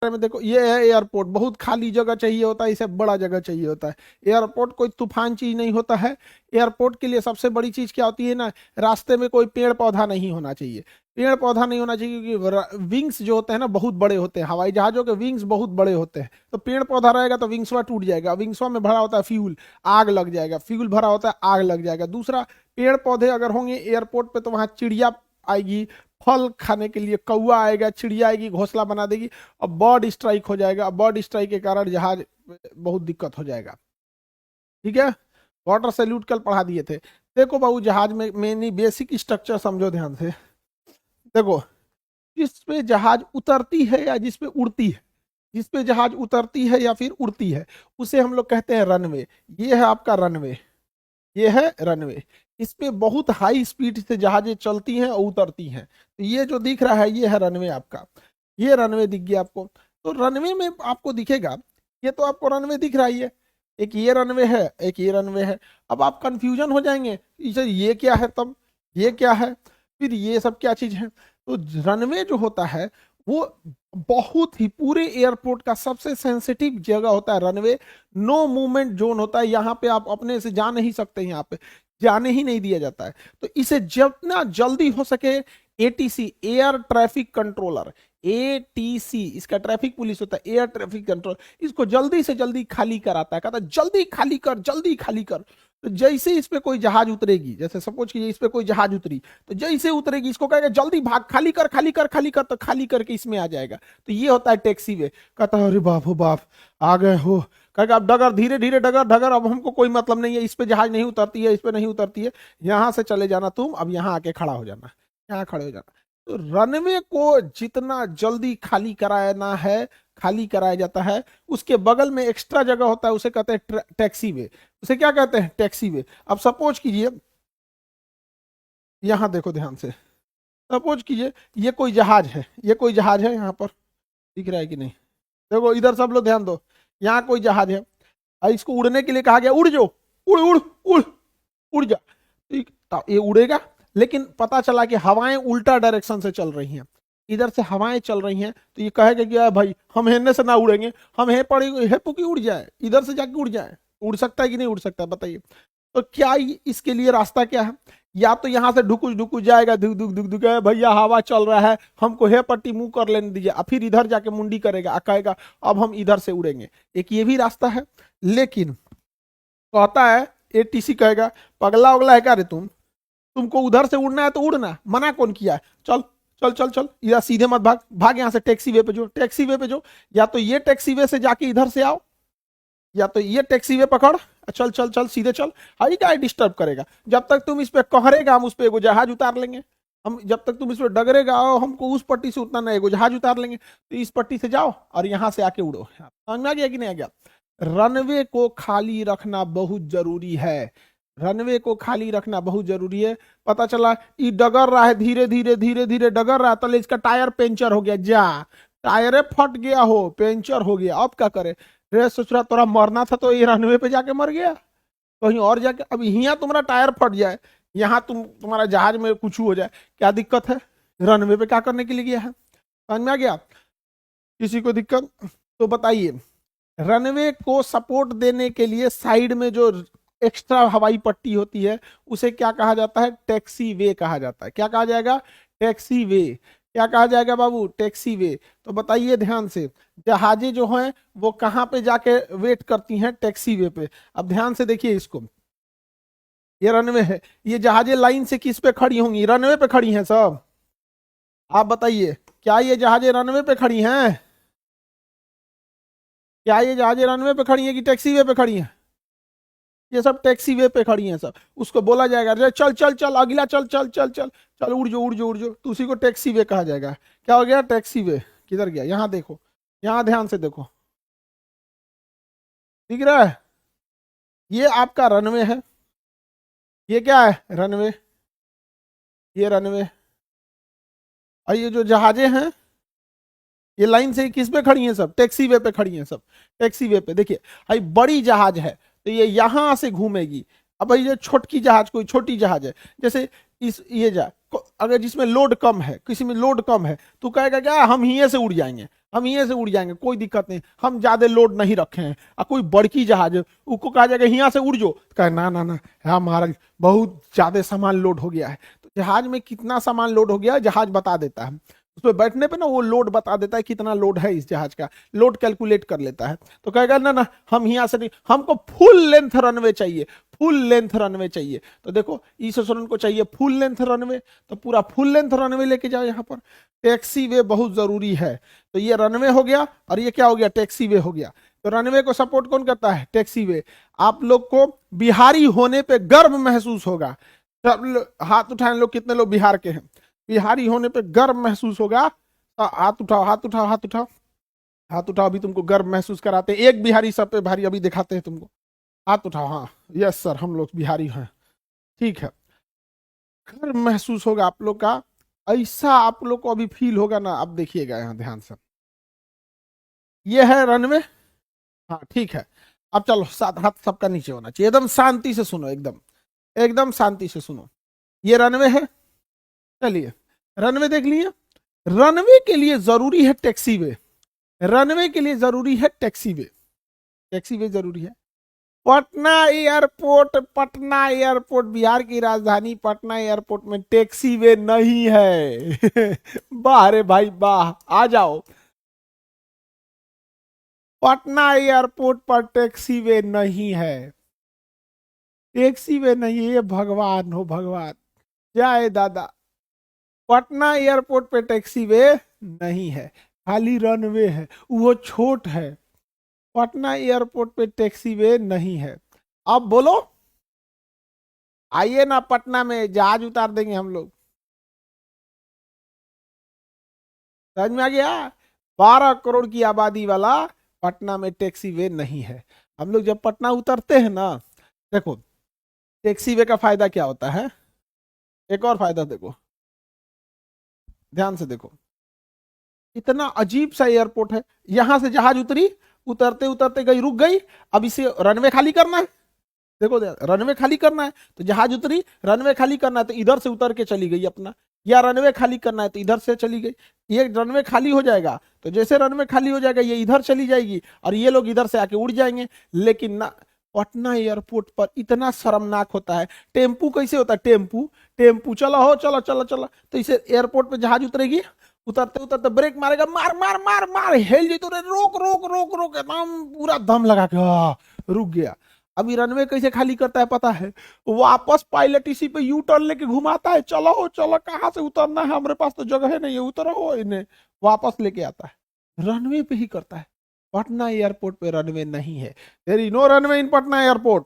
Helicopter में देखो, ये है एयरपोर्ट, बहुत खाली जगह चाहिए होता है, इसे बड़ा जगह चाहिए होता है। एयरपोर्ट कोई तूफान चीज नहीं होता है। एयरपोर्ट के लिए सबसे बड़ी चीज क्या होती है ना, रास्ते में कोई पेड़ पौधा नहीं होना चाहिए। पेड़ पौधा नहीं होना चाहिए क्योंकि विंग्स जो होते हैं ना बहुत बड़े होते हैं, हवाई जहाजों के विंग्स बहुत बड़े होते हैं। तो पेड़ पौधा रहेगा तो विंग्सवा टूट जाएगा, विंग्सवा में भरा होता है फ्यूल, आग लग जाएगा, फ्यूल भरा होता है आग लग जाएगा। दूसरा, पेड़ पौधे अगर होंगे एयरपोर्ट पे तो वहां चिड़िया आएगी, फल खाने के लिए कौआ आएगा, चिड़िया आएगी, घोंसला बना देगी, और बर्ड स्ट्राइक हो जाएगा। बर्ड स्ट्राइक के कारण जहाज बहुत दिक्कत हो जाएगा। ठीक है, वाटर सैल्यूट कल पढ़ा दिए थे। देखो बाबू, जहाज में मेनली बेसिक स्ट्रक्चर समझो ध्यान से। देखो, जिस पे जहाज उतरती है या जिस पे उड़ती है, जिस पे जहाज उतरती है या फिर उड़ती है, उसे हम लोग कहते हैं रनवे। ये है आपका रनवे, ये है रनवे। इस पे बहुत हाई स्पीड से जहाजें चलती हैं और उतरती हैं। तो ये जो दिख रहा है ये है रनवे आपका, ये रनवे दिख गया आपको। तो रनवे में आपको दिखेगा, ये तो आपको रनवे दिख रहा ही है, एक ये रनवे है, एक ये रनवे है। अब आप कंफ्यूजन हो जाएंगे, ये क्या है, तब ये क्या है, फिर ये सब क्या चीज है। तो रनवे जो होता है वो बहुत ही पूरे एयरपोर्ट का सबसे सेंसिटिव जगह होता है रनवे। नो मूवमेंट जोन होता है, यहाँ पे आप अपने से जा नहीं सकते, यहाँ पे जाने ही नहीं दिया जाता है। तो इसे जितना जल्दी हो सके, ATC air traffic controller, ATC इसका ट्रैफिक पुलिस होता है, एयर ट्रैफिक कंट्रोल, इसको जल्दी से जल्दी खाली कराता है, कहता है जल्दी खाली कर, जल्दी खाली कर। तो जैसे इस पे कोई जहाज उतरेगी, जैसे सपोज कीजिए इस पे कोई जहाज उतरी, तो जैसे उतरेगी इसको कहेगा जल्दी भाग, खाली कर खाली कर खाली कर, तो खाली करके इसमें आ जाएगा। तो ये होता है टैक्सी वे। कहता है अरे बाप हो बाप, आ गए हो, कहेगा अब डगर, धीरे धीरे डगर डगर, अब हमको कोई मतलब नहीं है, इस पे जहाज नहीं उतरती है, इस पे नहीं उतरती है, यहां से चले जाना तुम, अब यहाँ आके खड़ा हो जाना, यहाँ खड़े हो जाना। तो रनवे को जितना जल्दी खाली कराना है, खाली कराया जाता है। उसके बगल में एक्स्ट्रा जगह होता है, उसे कहते हैं टैक्सी वे। उसे क्या कहते हैं, टैक्सी वे। अब सपोज कीजिए, यहां देखो ध्यान से, सपोज कीजिए ये कोई जहाज है, ये कोई जहाज है, यहाँ पर दिख रहा है कि नहीं, देखो इधर सब लोग ध्यान दो, यहाँ कोई जहाज है और इसको उड़ने के लिए कहा गया उड़ जाओ, उड़ उड़ उड़ उड़ जा। ठीक, तो ये उड़ेगा, लेकिन पता चला कि हवाएं उल्टा डायरेक्शन से चल रही हैं, इधर से हवाएं चल रही हैं, तो ये कहेगा कि यार भाई हम हेलने से ना उड़ेंगे, हम हे पड़ी हे पुकी उड़ जाए, इधर से जाके उड़ जाए। उड़ सकता है कि नहीं उड़ सकता, बताइए। तो क्या इसके लिए रास्ता क्या है, या तो यहां से ढुकुस ढुकुस जाएगा, धुक धुक धुक धुक, भैया हवा चल रहा है, हमको हे पट्टी मुंह कर लेने दीजिए, और फिर इधर जाके मुंडी करेगा, कहेगा अब हम इधर से उड़ेंगे। एक ये भी रास्ता है। लेकिन कहता है एटीसी कहेगा पगला उगला है क्या रे तुमको उधर से उड़ना है तो उड़ना, मना कौन किया है, चल चल चल चल, इधर सीधे मत भाग, भाग यहाँ से, टैक्सी वे पे जो, टैक्सी वे पे जो, या तो ये टैक्सी वे से जाके इधर से आओ, या तो ये टैक्सी वे पकड़, चल चल चल सीधे चल। हाई क्या डिस्टर्ब करेगा, जब तक तुम इस पे कहरेगा हम उस पे एगो जहाज उतार लेंगे, हम जब तक तुम इस पे डगरेगा हमको उस पट्टी से उतना एगो जहाज उतार लेंगे। तो इस पट्टी से जाओ और यहाँ से आके उड़ो। समझ में आ गया कि नहीं आ गया। रनवे को खाली रखना बहुत जरूरी है, रनवे को खाली रखना बहुत जरूरी है। पता चला ये डगर रहा है, धीरे धीरे धीरे धीरे डगर रहा, तो इसका टायर पंचर हो गया, जा टायर फट गया हो, पंचर हो गया, अब क्या करे रे, सोच रहा तोरा मरना था तो ये रनवे पे जाके मर गया, कहीं और जाके, अब यहाँ तुम्हारा टायर फट जाए, यहाँ तुम्हारा जहाज में कुछ हो जाए, क्या दिक्कत है, रनवे पे क्या करने के लिए गया है। समझ में आ गया, किसी को दिक्कत तो बताइए। रनवे को सपोर्ट देने के लिए साइड में जो एक्स्ट्रा हवाई पट्टी होती है उसे क्या कहा जाता है, टैक्सी वे कहा जाता है। क्या कहा जाएगा, टैक्सी वे। क्या कहा जाएगा बाबू, टैक्सी वे। तो बताइए ध्यान से, जहाजें जो हैं वो कहां पे जाके वेट करती हैं, टैक्सी वे पे। अब ध्यान से देखिए इसको, ये रनवे है, ये जहाजें लाइन से किस पे खड़ी होंगी, रनवे पे खड़ी हैं सब। आप बताइए क्या ये जहाजें रनवे पे खड़ी हैं, क्या ये जहाजें रनवे पे खड़ी हैं कि टैक्सी वे पे खड़ी हैं, ये सब टैक्सी वे पे खड़ी हैं सब। उसको बोला जाएगा चल चल चल अगला, चल चल चल चल चल, उड़ जो उड़ जो उड़ जो, तो उसी को टैक्सी वे कहा जाएगा। क्या हो गया, टैक्सी वे। किधर गया, यहाँ देखो, यहाँ ध्यान से देखो, दिख रहा है, ये आपका रनवे है, ये क्या है, रनवे, ये रनवे। और ये जो जहाजें हैं ये लाइन से किस पे खड़ी हैं, सब टैक्सी वे पे खड़ी हैं सब, टैक्सी वे पे। देखिए भाई बड़ी जहाज है तो ये यहां से घूमेगी। अब भाई ये छोटकी जहाज, कोई छोटी जहाज है, जैसे इस ये अगर जिसमें लोड कम है, किसी में लोड कम है, तो कहेगा क्या हम यहीं से उड़ जाएंगे, हम यहाँ से उड़ जाएंगे, कोई दिक्कत नहीं, हम ज्यादा लोड नहीं रखे हैं। और कोई बड़की जहाज उसको कहा जाएगा यहाँ से उड़ जो, कहे ना ना ना हमारा बहुत ज्यादा सामान लोड हो गया है। तो जहाज में कितना सामान लोड हो गया है जहाज बता देता है, उसमें बैठने पे ना वो लोड बता देता है कितना लोड है इस जहाज का, लोड कैलकुलेट कर लेता है। तो कहेगा ना ना हम यहाँ से नहीं, हमको फुल लेंथ रनवे चाहिए, फुल लेंथ रनवे चाहिए। तो देखो इस एस्ट्रोनॉट को चाहिए फुल लेंथ रनवे, तो पूरा फुल लेंथ रनवे लेके जाओ यहाँ पर। टैक्सी वे बहुत जरूरी है। तो ये रनवे हो गया और ये क्या हो गया, टैक्सी वे हो गया। तो रनवे को सपोर्ट कौन करता है, टैक्सी वे। आप लोग को बिहारी होने पे गर्व महसूस होगा। हाथ उठाए लोग, कितने लोग बिहार के हैं, बिहारी होने पे गर्व महसूस होगा। हाथ उठाओ हाथ उठाओ हाथ उठाओ हाथ उठाओ, अभी तुमको गर्व महसूस कराते हैं, एक बिहारी सब पे भारी अभी दिखाते हैं तुमको, हाथ उठाओ। हाँ यस सर हम लोग बिहारी हैं, ठीक है। गर्व महसूस होगा आप लोग का, ऐसा आप लोग को अभी फील होगा ना। अब देखिएगा यहाँ ध्यान से, ये है रनवे, हाँ ठीक है। अब चलो साथ हाथ सबका नीचे होना चाहिए, एकदम शांति से सुनो, एकदम एकदम शांति से सुनो। ये रनवे है, चलिए रनवे देख लिए। रनवे के लिए जरूरी है टैक्सी वे, रनवे के लिए जरूरी है टैक्सी वे, टैक्सी वे जरूरी है। पटना एयरपोर्ट, पटना एयरपोर्ट बिहार की राजधानी पटना एयरपोर्ट में टैक्सी वे नहीं है। वाह रे भाई वाह, आ जाओ। पटना एयरपोर्ट पर टैक्सी वे नहीं है, टैक्सी वे नहीं है, भगवान हो भगवान, जय दादा। पटना एयरपोर्ट पे टैक्सी वे नहीं है, खाली रनवे है, वो छोट है। पटना एयरपोर्ट पे टैक्सी वे नहीं है। अब बोलो, आइए ना पटना में जहाज उतार देंगे हम लोग। समझ में आ गया, 12 करोड़ की आबादी वाला पटना में टैक्सी वे नहीं है। हम लोग जब पटना उतरते हैं ना, देखो टैक्सी वे का फायदा क्या होता है, एक और फायदा देखो, ध्यान से देखो। इतना अजीब सा एयरपोर्ट है, यहां से जहाज उतरी, उतरते उतरते गई, रुक गई, अब इसे रनवे खाली करना है। देखो रनवे खाली करना है, तो जहाज उतरी, रनवे खाली करना है तो इधर से उतर के चली गई अपना, या रनवे खाली करना है तो इधर से चली गई। ये रनवे खाली हो जाएगा, तो जैसे रनवे खाली हो जाएगा ये इधर चली जाएगी और ये लोग इधर से आके उड़ जाएंगे। लेकिन ना, पटना एयरपोर्ट पर इतना शर्मनाक होता है। टेम्पू कैसे होता है, टेम्पू टेम्पू चलो हो, चलो चलो चलो, तो इसे एयरपोर्ट पे जहाज उतरेगी, उतरते उतरते ब्रेक मारेगा, मार मार मार मार, हेल जी तो रोक रोक रोक रोक, एकदम पूरा दम लगा के रुक गया। अभी रनवे कैसे खाली करता है पता है, वापस पायलट इसी पे यू टर्न लेके घुमाता है, चलो चलो कहाँ से उतरना है, हमारे पास तो जगह है नहीं है, उतरो इन्हें, वापस लेके आता है। रनवे पे ही करता है। पटना एयरपोर्ट पे रनवे नहीं है, there is no runway in Patna airport.